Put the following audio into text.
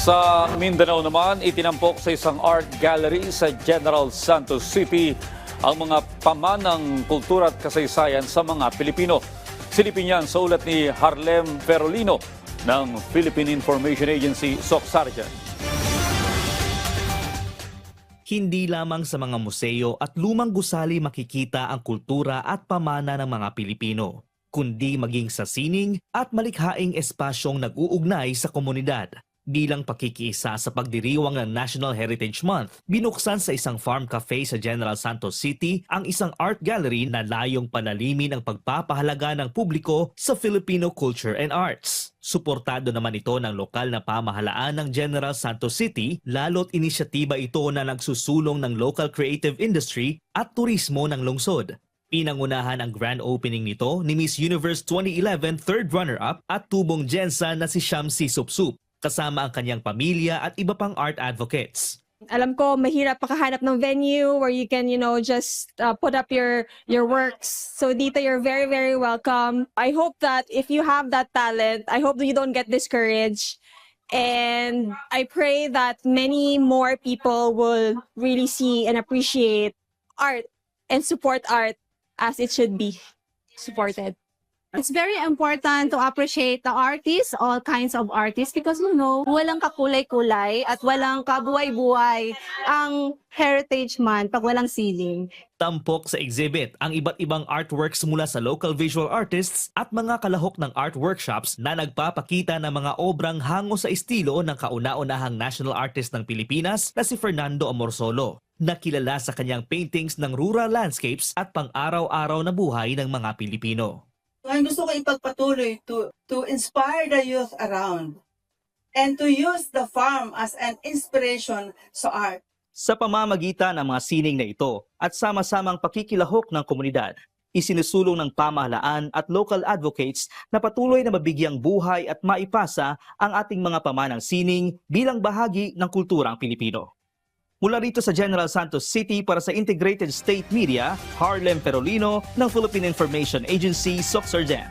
Sa Mindanao naman, itinampok sa isang art gallery sa General Santos City ang mga pamanang kultura at kasaysayan sa mga Pilipino. Silipin yan sa ulat ni Harlem Ferolino ng Philippine Information Agency, SOCSARGEN. Hindi lamang sa mga museo at lumang gusali makikita ang kultura at pamana ng mga Pilipino, kundi maging sa sining at malikhaing espasyong nag-uugnay sa komunidad. Bilang pakikiisa sa pagdiriwang ng National Heritage Month, binuksan sa isang farm cafe sa General Santos City ang isang art gallery na layong panalimin ang pagpapahalaga ng publiko sa Filipino culture and arts. Suportado naman ito ng lokal na pamahalaan ng General Santos City, lalo't inisyatiba ito na nagsusulong ng local creative industry at turismo ng lungsod. Pinangunahan ang grand opening nito ni Miss Universe 2011 third runner-up at tubong Jensa na si Shamsi Supsup, kasama ang kanyang pamilya at iba pang art advocates. Alam ko mahirap makahanap ng venue where you can, just put up your works. So dito, you're very, very welcome. I hope that if you have that talent, I hope that you don't get discouraged. And I pray that many more people will really see and appreciate art and support art as it should be supported. It's very important to appreciate the artists, all kinds of artists, because walang kakulay-kulay at walang kabuhay-buhay ang Heritage Month pag walang sining. Tampok sa exhibit ang iba't ibang artworks mula sa local visual artists at mga kalahok ng art workshops na nagpapakita ng mga obrang hango sa estilo ng kauna-unahang national artist ng Pilipinas na si Fernando Amorsolo, na kilala sa kanyang paintings ng rural landscapes at pang-araw-araw na buhay ng mga Pilipino. Ngayon gusto ko ipagpatuloy to inspire the youth around and to use the farm as an inspiration sa art. Sa pamamagitan ng mga sining na ito at sama-samang pakikilahok ng komunidad, isinusulong ng pamahalaan at local advocates na patuloy na mabigyang buhay at maipasa ang ating mga pamanang sining bilang bahagi ng kulturang Pilipino. Mula rito sa General Santos City para sa Integrated State Media, Harlem Ferolino ng Philippine Information Agency, SOCSARGEN.